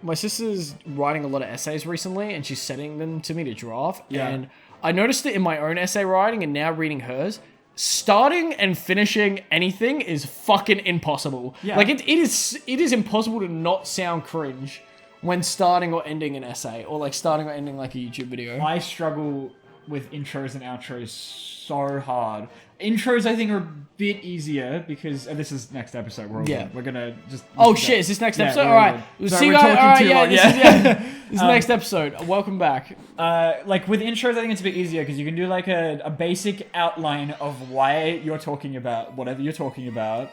my sister's writing a lot of essays recently, and she's sending them to me to draft. Yeah. And I noticed it in my own essay writing, and now reading hers. Starting and finishing anything is fucking impossible. Yeah. Like it is impossible to not sound cringe when starting or ending an essay, or like starting or ending like a YouTube video. I struggle with intros and outros so hard. Intros, I think, are a bit easier because this is next episode. We're gonna just. Oh shit! Is this next episode? Yeah, All right. we'll See you guys. All right. Yeah. This is next episode. Welcome back. Like with intros, I think it's a bit easier because you can do like a basic outline of why you're talking about whatever you're talking about.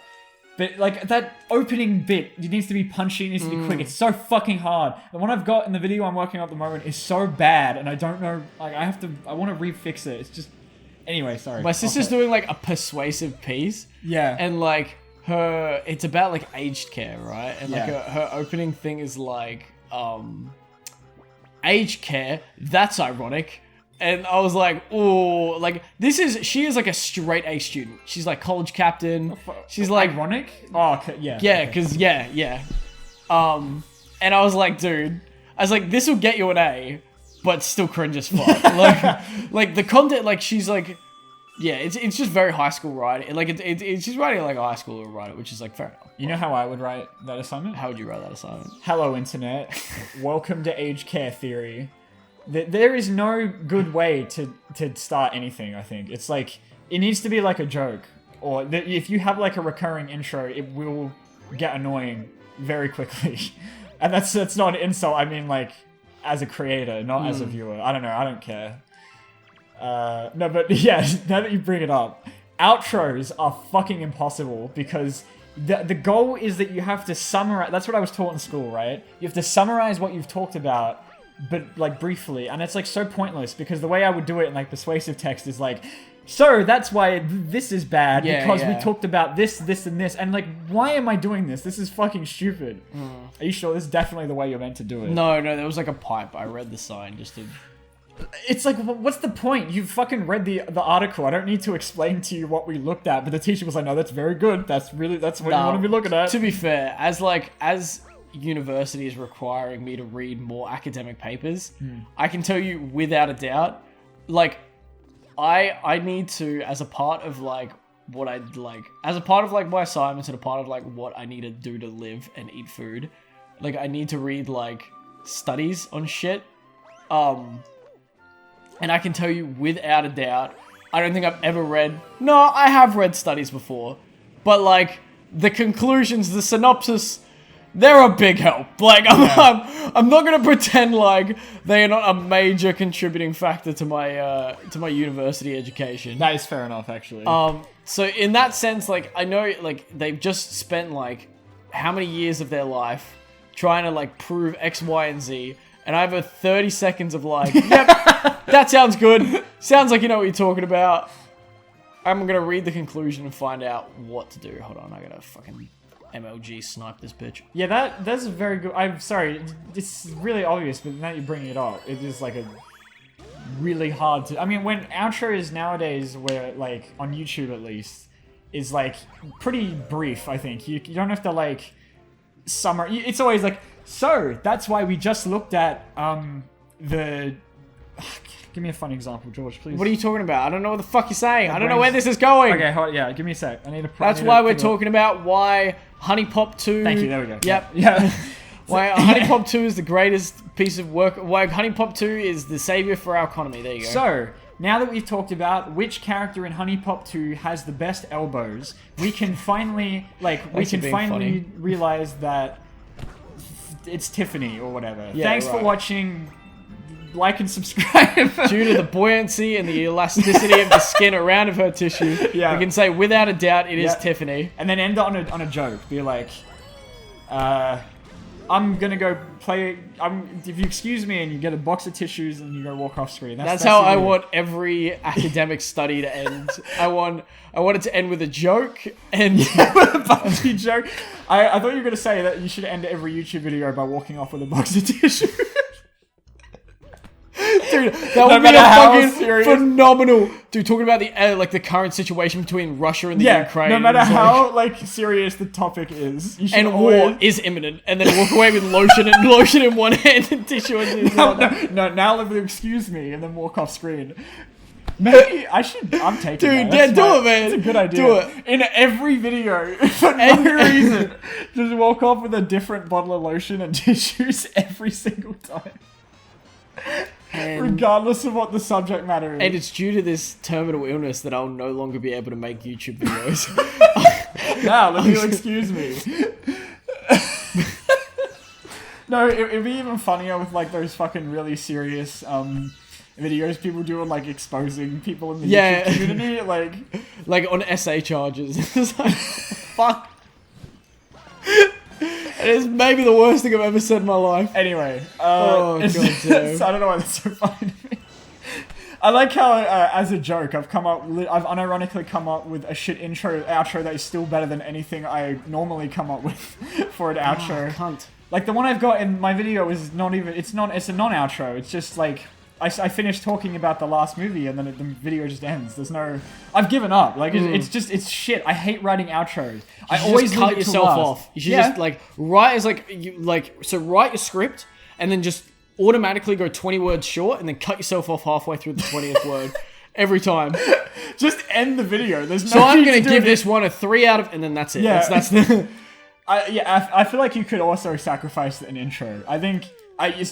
But like that opening bit, it needs to be punchy, it needs to be quick. It's so fucking hard. The one I've got in the video I'm working on at the moment is so bad, and I don't know. Like I want to refix it. It's just. Anyway, sorry. My sister's doing like a persuasive piece. Yeah. And like it's about like aged care, right? And like her opening thing is like, aged care, that's ironic. And I was like, oh, like she is like a straight A student. She's like college captain. She's like ironic? Oh, okay, yeah. Yeah, because yeah. And I was like, dude, this will get you an A, but still cringe as fuck. like the content, like she's like, yeah, it's just very high school writing. Like it's she's writing like a high schooler write it, which is like fair enough. You know how I would write that assignment? How would you write that assignment? Hello, internet. Welcome to aged care theory. There is no good way to start anything. I think it's like it needs to be like a joke, or if you have like a recurring intro, it will get annoying very quickly. And that's not an insult. I mean, like, as a creator, not as a viewer. I don't know. I don't care. No, but yeah, now that you bring it up, outros are fucking impossible because the goal is that you have to summarize. That's what I was taught in school, right? You have to summarize what you've talked about, but like briefly. And it's like so pointless because the way I would do it in like persuasive text is like, so that's why this is bad because we talked about this, and this. And like, why am I doing this? This is fucking stupid. Are you sure this is definitely the way you're meant to do it? No, there was like a pipe. I read the sign just to... It's like, what's the point? You fucking read the article. I don't need to explain to you what we looked at. But the teacher was like, no, that's very good. That's what you want to be looking at. To be fair, as university is requiring me to read more academic papers, I can tell you without a doubt, like, I need to, as a part of like what I'd like, as a part of like my assignments and a part of like what I need to do to live and eat food, like I need to read like studies on shit. And I can tell you without a doubt, I don't think I've ever read, no, I have read studies before, but like the conclusions, the synopsis, they're a big help. Like, I'm not gonna pretend like they are not a major contributing factor to my university education. That is fair enough, actually. So in that sense, like, I know, like, they've just spent like how many years of their life trying to like prove X, Y, and Z, and I have a 30 seconds of like, yep, that sounds good. Sounds like you know what you're talking about. I'm gonna read the conclusion and find out what to do. Hold on, I gotta fucking MLG snipe this bitch. Yeah, that's a very good... I'm sorry, it's really obvious, but now you're bringing it up. It is like a really hard to... I mean, when outros nowadays, where like, on YouTube at least, is like pretty brief, I think. You don't have to like summarize... It's always like, so, that's why we just looked at the... Give me a fun example, George, please. What are you talking about? I don't know what the fuck you're saying. I don't know where this is going. Okay, hold on, yeah, give me a sec. That's why we're talking about why Honey Pop 2... Thank you, there we go. Yep. Yeah. Why Honey Pop 2 is the greatest piece of work... Why Honey Pop 2 is the savior for our economy. There you go. So, now that we've talked about which character in Honey Pop 2 has the best elbows, we can finally, realize that it's Tiffany or whatever. Yeah, Thanks for watching... Like and subscribe. Due to the buoyancy and the elasticity of the skin around of her tissue, we can say without a doubt it is Tiffany. And then end on a joke. Be like, I'm gonna go play. If you excuse me, and you get a box of tissues and you go walk off screen. That's how I want every academic study to end. I want it to end with a joke and with a bumpy joke. I thought you were gonna say that you should end every YouTube video by walking off with a box of tissues. Dude, that would be matter a how fucking serious- phenomenal. Dude, talking about the like the current situation between Russia and the Ukraine. no matter it's like- how like serious the topic is, you should and always- war is imminent, and then walk away with lotion in one hand and tissue in the other. no, now let me excuse me and then walk off screen. Maybe I should. I'm taking Dude, that. yeah, That's do my- it, man. It's a good idea. Do it. In every video, for no reason, just walk off with a different bottle of lotion and tissues every single time, regardless of what the subject matter is. And it's due to this terminal illness that I'll no longer be able to make YouTube videos. Now, let you excuse me. No, it'd be even funnier with like those fucking really serious videos people do on like exposing people in the Yeah. YouTube community, Like on SA charges. It's like, fuck. It is maybe the worst thing I've ever said in my life. Anyway, Oh, it's, God damn. so I don't know why that's so funny to me. I like how, as a joke, I've unironically come up with a shit outro that is still better than anything I normally come up with for an outro. Cunt. Like the one I've got in my video is not even. It's a non-outro. It's just like I finished talking about the last movie and then the video just ends. There's no. I've given up. Like it's shit. I hate writing outros. I always just cut leave it to yourself last. off. You should just like write as like write your script and then just automatically go 20 words short and then cut yourself off halfway through the 20th word every time. Just end the video. There's no. So I'm need gonna do give it. this one a 3 out of, and then that's it. Yeah. That's the. I feel like you could also sacrifice an intro. I think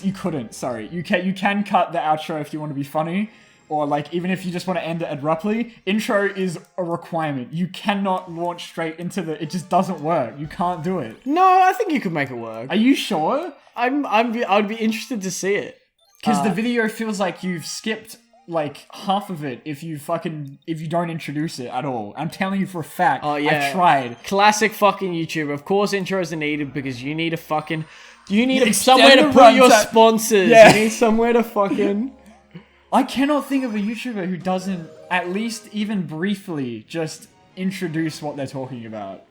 you couldn't. Sorry, you can cut the outro if you want to be funny, or like even if you just want to end it abruptly. Intro is a requirement. You cannot launch straight into the. It just doesn't work. You can't do it. No, I think you could make it work. Are you sure? I'd be interested to see it. Because the video feels like you've skipped like half of it if you don't introduce it at all. I'm telling you for a fact. Oh yeah, I tried. Classic fucking YouTube. Of course, intros are needed because you need Extend somewhere to the put your runtime. sponsors. Yeah. You need somewhere to fucking. I cannot think of a YouTuber who doesn't at least even briefly just introduce what they're talking about.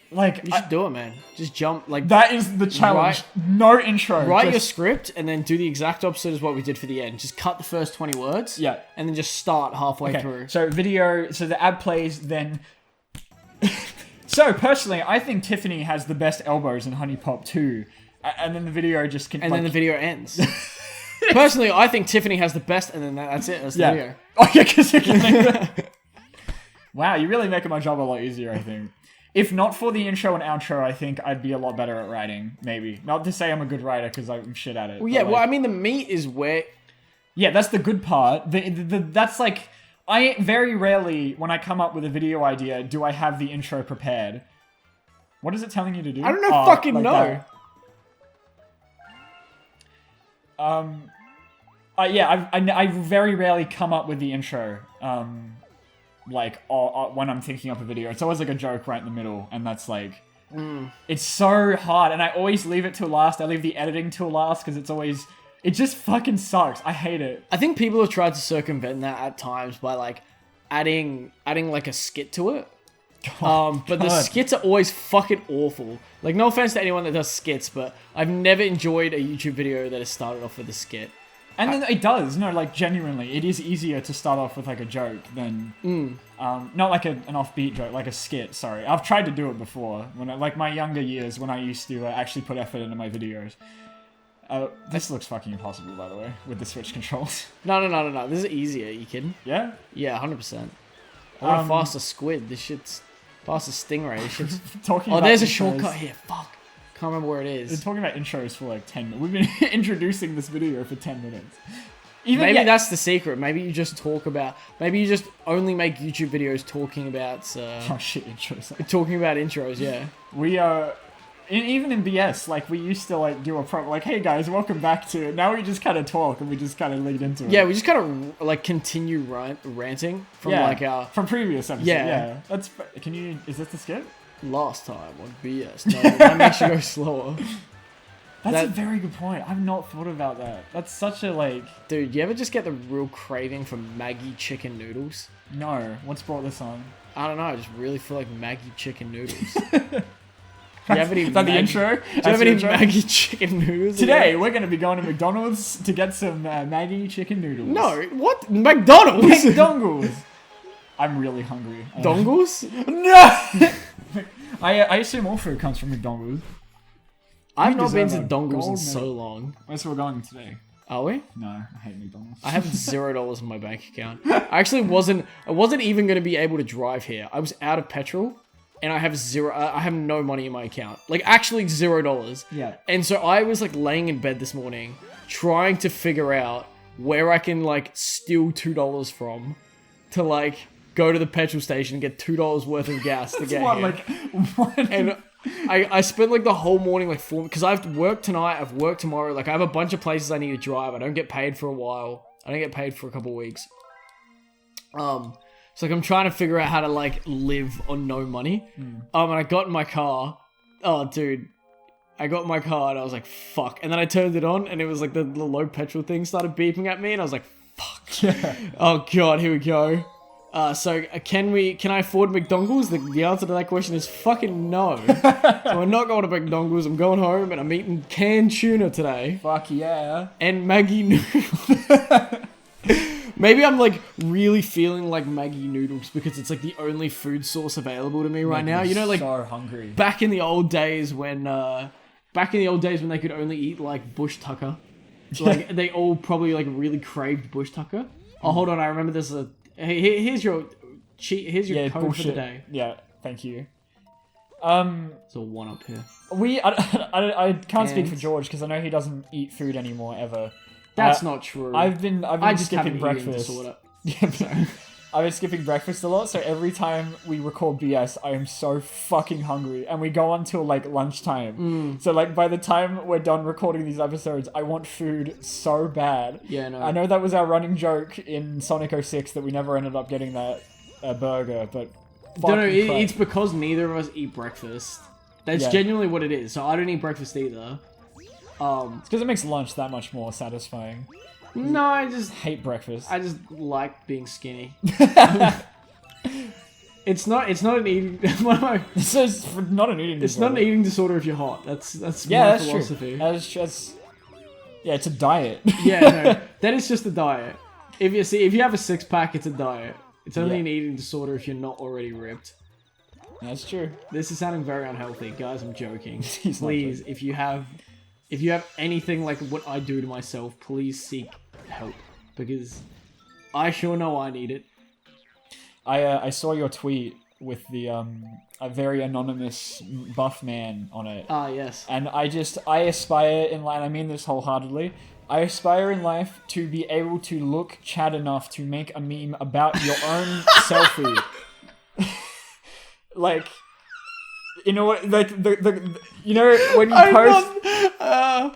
Like You should do it, man. Just jump like. that is the challenge. No intro. Write your just- script and then do the exact opposite as what we did for the end. Just cut the first 20 words. Yeah. And then just start halfway Okay, through. so the ad plays then. So personally, I think Tiffany has the best elbows in Honey Pop 2, and then the video just can. And then the video ends. Personally, I think Tiffany has the best, and then that's it. That's the video. Oh yeah, because you can make that. Wow, you're really making my job a lot easier. I think. If not for the intro and outro, I think I'd be a lot better at writing. Maybe not to say I'm a good writer because I'm shit at it. Well, yeah. but, Well, like- I mean, the meat is where. Yeah, that's the good part. That's like I very rarely when I come up with a video idea do I have the intro prepared. What is it telling you to do? I don't know. Oh, Fucking like know. that. Yeah, I very rarely come up with the intro. When I'm thinking up a video, it's always like a joke right in the middle, and that's like. It's so hard, and I always leave it till last. I leave the editing till last because it just fucking sucks. I hate it. I think people have tried to circumvent that at times by like adding like a skit to it. But the God. skits are always fucking awful. Like, no offense to anyone that does skits, but I've never enjoyed a YouTube video that has started off with a skit. And then it does, no, like genuinely, it is easier to start off with like a joke than, not like an offbeat joke, like a skit. Sorry, I've tried to do it before when like my younger years when I used to actually put effort into my videos. This looks fucking impossible, by the way, with the Switch controls. No. This is easier. You kidding? Yeah, Yeah, 100%. I want a faster squid. This shit's faster stingray. This shit's. talking. Oh, about there's a intros- shortcut here. Fuck. Can't remember where it We're is. talking about intros for like 10 minutes. We've been introducing this video for 10 minutes. Maybe that's the secret. Maybe you just Maybe you just only make YouTube videos talking about. Oh shit, intros. Talking about intros. Yeah. We even in BS, like we used to like do a pro like, hey guys, welcome back to. Now we just kind of talk and we just kind of lead into it. Yeah, we just kind of like continue ranting from like our from previous episodes. Yeah. Yeah, that's. Can you? Is this the skip? last time on BS. No, that makes you go slower. That's a very good point. I've not thought about that. That's such a like. Dude, you ever just get the real craving for Maggie chicken noodles? No, what's brought this on? I don't know. I just really feel like Maggie chicken noodles. Do you have any Is that the Maggi- intro? Do you have any Maggie chicken noodles? Today, we're going to be going to McDonald's to get some Maggie chicken noodles. No, what? McDonald's? McDonald's. I'm really hungry. Dongles? No! I assume all food comes from McDonald's. I've not been deserve to a Dongles in gold so medal. long. Where's we're going today? Are we? No, I hate McDonald's. I have $0 in my bank account. I actually wasn't even going to be able to drive here. I was out of petrol and I have no money in my account. Like actually $0. Yeah. And so I was like laying in bed this morning trying to figure out where I can like steal $2 from to like go to the petrol station and get $2 worth of gas to get what, here. like, what? And I spent like the whole morning like because I've worked tonight, I've worked tomorrow, like I have a bunch of places I need to drive. I don't get paid for a while. I don't get paid for a couple of weeks. So like I'm trying to figure out how to like live on no money. And I got in my car. Oh dude. I got in my car and I was like, fuck. And then I turned it on and it was like the low petrol thing started beeping at me and I was like, fuck. Yeah. Oh god, here we go. So can I afford McDonald's? The answer to that question is fucking no. So I'm not going to McDonald's. I'm going home and I'm eating canned tuna today. Fuck yeah. And Maggie noodles. Maybe I'm like really feeling like Maggie noodles because it's like the only food source available to me right now. You know, like so hungry. back in the old days when they could only eat like bush tucker. Like they all probably like really craved bush tucker. Oh, hold on, I remember this. Here's your code bullshit. for the day. Yeah, thank you. It's a one up here. I can't speak And- for George because I know he doesn't eat food anymore ever. That's not true. I've been I just have skipping an eating breakfast. disorder. Yeah, I've been skipping breakfast a lot, so every time we record BS, I am so fucking hungry, and we go on till like lunchtime. So like by the time we're done recording these episodes, I want food so bad. Yeah, no. I know that was our running joke in Sonic 06 that we never ended up getting that burger, but No, fucking crap. it's because neither of us eat breakfast. That's Yeah. genuinely what it is. So I don't eat breakfast either. It's because it makes lunch that much more satisfying. No, I just Hate breakfast. like being skinny. It's not an eating. This is not an eating It's disorder. not an eating disorder if you're hot. That's Yeah, my that's philosophy. true. That's just... Yeah, it's a diet. Yeah, no, that is just a diet. If you have a six pack, it's a diet. It's only Yeah. an eating disorder if you're not already ripped. That's true. This is sounding very unhealthy, guys. I'm joking. He's not Please, if you have anything like what I do to myself, please seek help because I sure know I need it. I saw your tweet with the a very anonymous buff man on it. Ah, yes. And I aspire in life, and I mean this wholeheartedly, I aspire in life to be able to look Chad enough to make a meme about your own selfie. Like, you know what, like, the you know,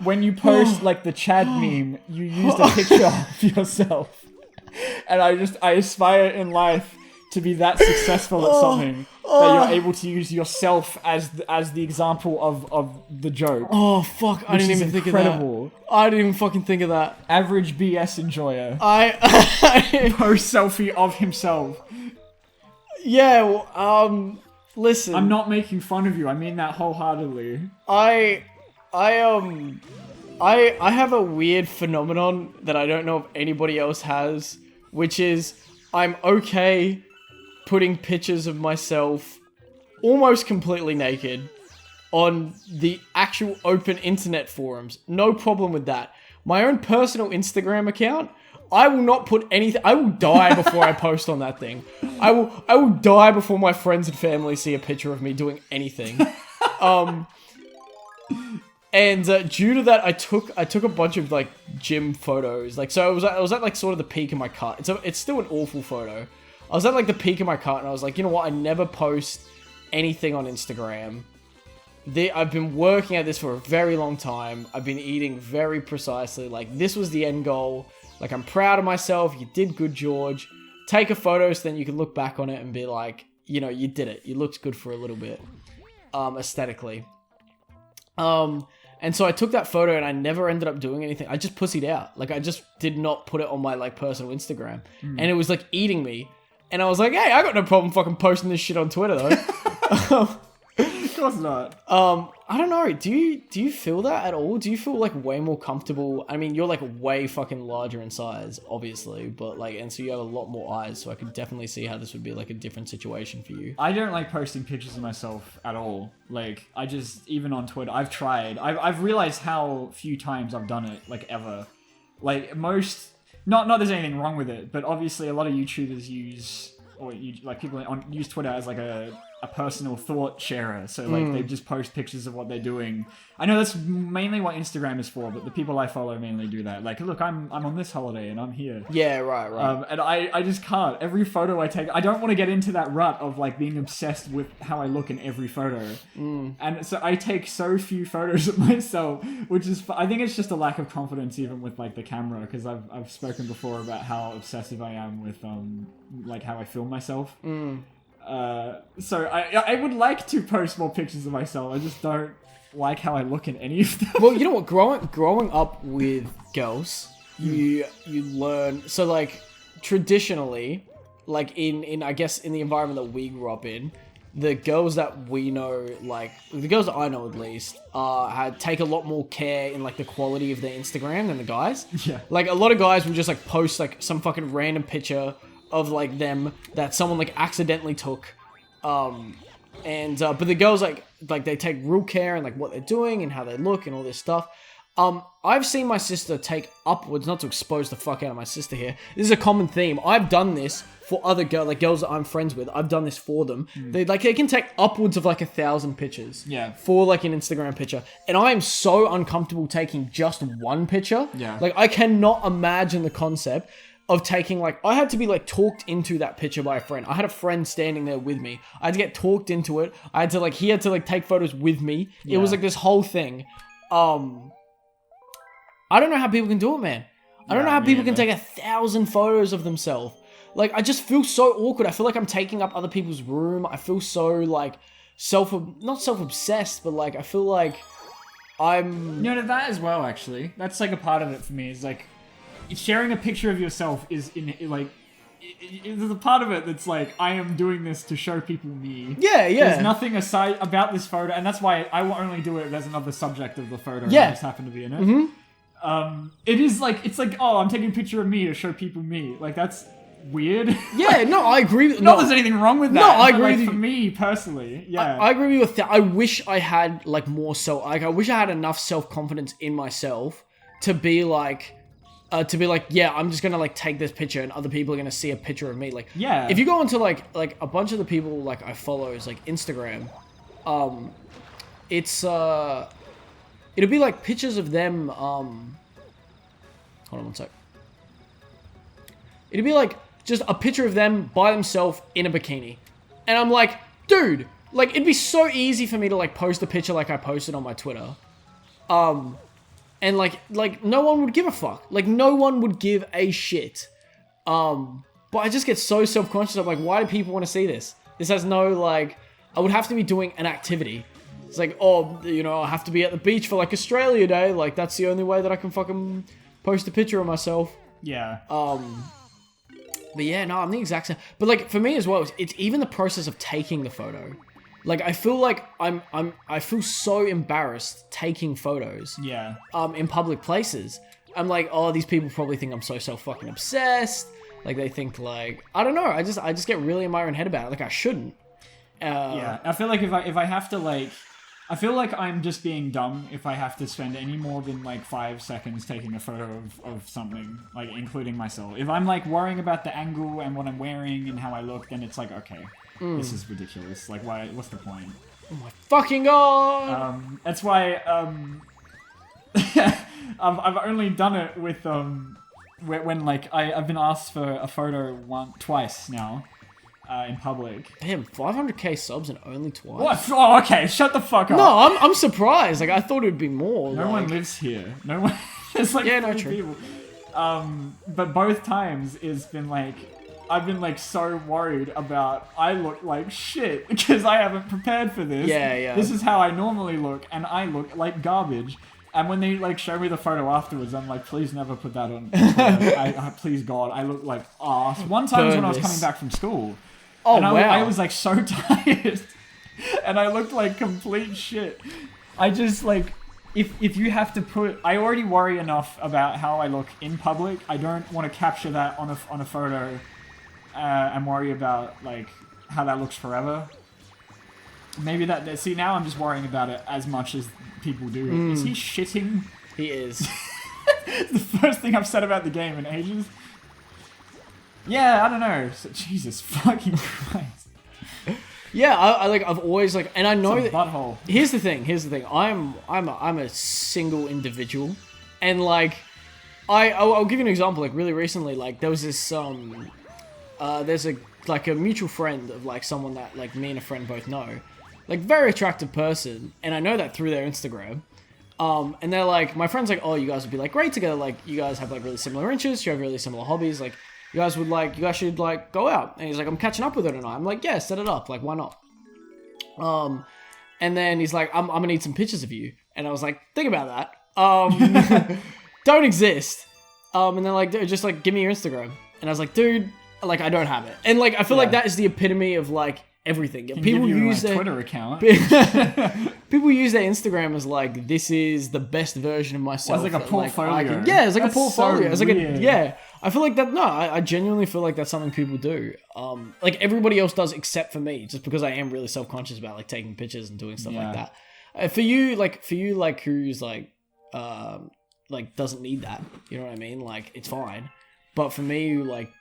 when you post, like, the Chad meme, you used a picture of yourself. And I aspire in life to be that successful at something that you're able to use yourself as the example of the joke. Oh fuck! I Which didn't is even think incredible. of that. I didn't even fucking think of that. Average BS enjoyer. I Post selfie of himself. yeah. Well, listen. I'm not making fun of you. I mean that wholeheartedly. I have a weird phenomenon that I don't know if anybody else has, which is I'm okay putting pictures of myself almost completely naked on the actual open internet forums. No problem with that. My own personal Instagram account, I will not put anything. I will die before I post on that thing. I will die before my friends and family see a picture of me doing anything. And due to that, I took a bunch of like gym photos. Like, so I was at like sort of the peak of my cut. It's still an awful photo. I was at like the peak of my cut, and I was like, you know what? I never post anything on Instagram. I've been working at this for a very long time. I've been eating very precisely. Like, this was the end goal. Like, I'm proud of myself. You did good, George. Take a photo so then you can look back on it and be like, you know, you did it. You looked good for a little bit, aesthetically. And so I took that photo and I never ended up doing anything. I just pussied out. Like, I just did not put it on my like personal Instagram. And it was like eating me. And I was like, hey, I got no problem fucking posting this shit on Twitter though. Of course not. I don't know. Do you feel that at all? Do you feel like way more comfortable? I mean, you're like way fucking larger in size, obviously, but like, and so you have a lot more eyes. So I could definitely see how this would be like a different situation for you. I don't like posting pictures of myself at all. Like, I just, even on Twitter, I've tried. I've realized how few times I've done it, like ever. Like most, not there's anything wrong with it, but obviously a lot of YouTubers use use Twitter as like a personal thought sharer. So like they just post pictures of what they're doing. I know that's mainly what Instagram is for, but the people I follow mainly do that. Like, look, I'm on this holiday and I'm here. Yeah, right. And I just can't. Every photo I take, I don't want to get into that rut of like being obsessed with how I look in every photo. And so I take so few photos of myself, which is, I think it's just a lack of confidence even with like the camera, because I've spoken before about how obsessive I am with like how I film myself. So I would like to post more pictures of myself. I just don't like how I look in any of them. Well, you know what? Growing up with girls, you learn. So like traditionally, like in I guess in the environment that we grew up in, the girls that we know, like the girls that I know at least, take a lot more care in like the quality of their Instagram than the guys. Yeah. Like a lot of guys will just like post like some fucking random picture of like them that someone like accidentally took, but the girls like they take real care in like what they're doing and how they look and all this stuff. I've seen my sister take upwards, not to expose the fuck out of my sister here. This is a common theme. I've done this for other girls that I'm friends with. I've done this for them. They can take upwards of like 1,000 pictures. Yeah. For like an Instagram picture, and I am so uncomfortable taking just one picture. Yeah. Like I cannot imagine the concept of taking like, I had to be like talked into that picture by a friend. I had a friend standing there with me. I had to get talked into it. He had to like take photos with me. Yeah. It was like this whole thing. I don't know how people can do it, man. I don't know how people can take 1,000 photos of themselves. Like, I just feel so awkward. I feel like I'm taking up other people's room. I feel so like not self-obsessed, but like I feel like I'm... You know, that as well, actually. That's like a part of it for me, is like, sharing a picture of yourself is there's a part of it that's like, I am doing this to show people me. Yeah. There's nothing aside about this photo, and that's why I will only do it if there's another subject of the photo that just happened to be in it. It is like, it's like, oh, I'm taking a picture of me to show people me. Like, that's weird. Yeah, no, I agree. Not there's anything wrong with that. No, I agree like, with you. For me, personally, yeah. I agree with you. I wish I had like more I wish I had enough self-confidence in myself to be like, yeah, I'm just gonna like take this picture and other people are gonna see a picture of me. Like, yeah. If you go into like a bunch of the people like I follow is like Instagram, it's it'll be like pictures of them. Hold on one sec. It'll be like just a picture of them by themselves in a bikini, and I'm like, dude, like it'd be so easy for me to like post a picture like I posted on my Twitter, and like no one would give a fuck. Like no one would give a shit. But I just get so self-conscious. I'm like, why do people want to see this? This has no like. I would have to be doing an activity. It's like, oh, you know, I have to be at the beach for like Australia Day. Like that's the only way that I can fucking post a picture of myself. Yeah. But yeah, no, I'm the exact same. But like for me as well, it's even the process of taking the photo. Like I feel like I feel so embarrassed taking photos. Yeah. In public places. I'm like, oh, these people probably think I'm so fucking obsessed. Like they think like, I don't know. I just get really in my own head about it. Like I shouldn't. Yeah. I feel like if I have to like, I feel like I'm just being dumb if I have to spend any more than like 5 seconds taking a photo of something, like including myself. If I'm like worrying about the angle and what I'm wearing and how I look, then it's like, okay, this is ridiculous. Like, why? What's the point? Oh my fucking god! That's why I've only done it with when like I've been asked for a photo twice now. In public. Damn, 500k subs and only twice. What? Oh, okay. Shut the fuck up. No, I'm surprised. Like I thought it'd be more. No one lives here. No one. There's like 3 people. But both times it's been like I've been like so worried about I look like shit because I haven't prepared for this. Yeah. This is how I normally look, and I look like garbage. And when they like show me the photo afterwards, I'm like, please never put that on. Please God, I look like ass. One time was when I was coming back from school. Oh, and wow. I was like so tired. and I looked like complete shit. I just like, if you have to put, I already worry enough about how I look in public. I don't want to capture that on a photo, and worry about like how that looks forever. Maybe that. See, now I'm just worrying about it as much as people do. Is he shitting? He is. It's the first thing I've said about the game in ages. Yeah, I don't know. So, Jesus fucking Christ. Yeah, I've always like, and I know It's a that. butthole. Here's the thing. I'm a single individual, and like, I'll give you an example. Like really recently, like there was this there's a mutual friend of like someone that like me and a friend both know, like very attractive person, and I know that through their Instagram. And they're like, my friend's like, oh, you guys would be like great together. Like you guys have like really similar interests. You have really similar hobbies. Like you guys should like go out. And he's like, I'm catching up with her tonight. I'm like, yeah, set it up. Like why not? And then he's like, I'm gonna need some pictures of you. And I was like, think about that. Don't exist. And they're like, dude, just like give me your Instagram. And I was like, dude, like I don't have it. And like I feel like that is the epitome of like everything. People use their Twitter account. People use their Instagram as like, this is the best version of myself. It's like a portfolio. It's like That's a portfolio. so It's like weird. I feel like that. No, I genuinely feel like that's something people do. Like everybody else does except for me, just because I am really self-conscious about like taking pictures and doing stuff like that. For you, who's like doesn't need that. You know what I mean? Like it's fine. But for me, who like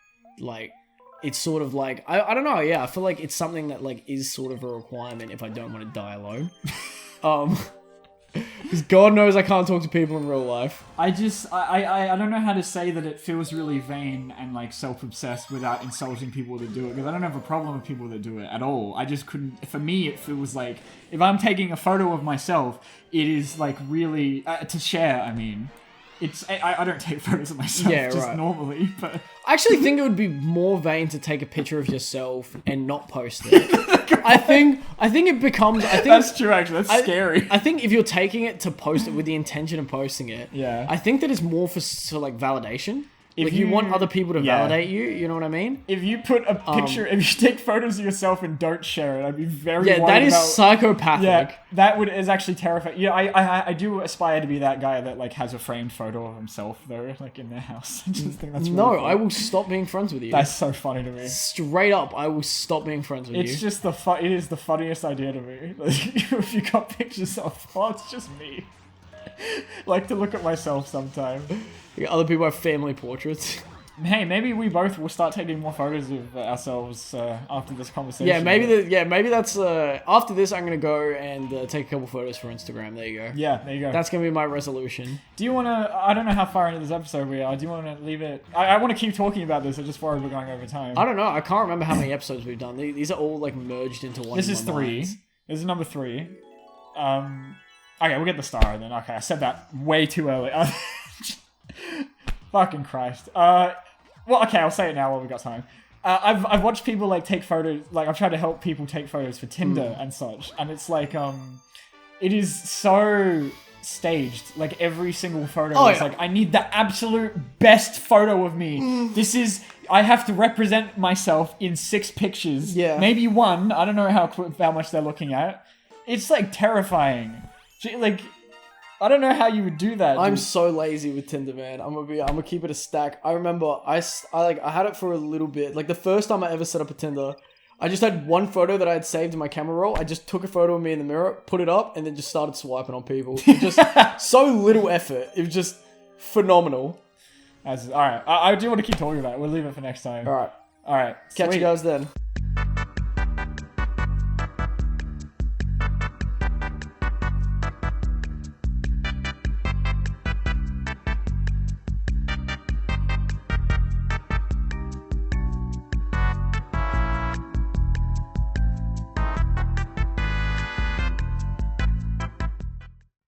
it's sort of like I don't know. Yeah, I feel like it's something that like is sort of a requirement if I don't want to die alone. Because God knows I can't talk to people in real life. I don't know how to say that it feels really vain and like self-obsessed without insulting people that do it, because I don't have a problem with people that do it at all. I just couldn't. For me, it feels like if I'm taking a photo of myself, it is like really to share. I mean, I don't take photos of myself just normally, but I actually think it would be more vain to take a picture of yourself and not post it. I think it becomes. I think that's true. Actually, that's scary. I think if you're taking it to post it with the intention of posting it, I think that it's more for like validation. If you want other people to validate you, you know what I mean? If you put a picture, if you take photos of yourself and don't share it, I'd be very worried that is psychopathic. Yeah, that is actually terrifying. Yeah, I do aspire to be that guy that like has a framed photo of himself though, like in their house. I just think that's really funny. I will stop being friends with you. That's so funny to me. Straight up, I will stop being friends with you. It's just it is the funniest idea to me. Like, if you got pictures of, it's just me. Like to look at myself sometime. Other people have family portraits. Hey, maybe we both will start taking more photos of ourselves after this conversation. Yeah, maybe that's after this. I'm gonna go and take a couple photos for Instagram. There you go. Yeah, there you go. That's gonna be my resolution. Do you want to? I don't know how far into this episode we are. Do you want to leave it? I want to keep talking about this. I just worried we're going over time. I don't know. I can't remember how many episodes we've done. These are all like merged into one. This is 3. This is number 3. Okay, we'll get the star then. Okay, I said that way too early. Fucking Christ. Well, okay, I'll say it now while we got time. I've watched people like take photos. Like I've tried to help people take photos for Tinder and such, and it's like it is so staged. Like every single photo is like, I need the absolute best photo of me. I have to represent myself in 6 pictures. Yeah, maybe 1. I don't know how much they're looking at. It's like terrifying. Like, I don't know how you would do that. I'm so lazy with Tinder, man. I'm gonna keep it a stack. I remember I had it for a little bit. Like the first time I ever set up a Tinder, I just had one photo that I had saved in my camera roll. I just took a photo of me in the mirror, put it up, and then just started swiping on people. It just so little effort. It was just phenomenal. All right. I do want to keep talking about it. We'll leave it for next time. All right. Catch you guys then.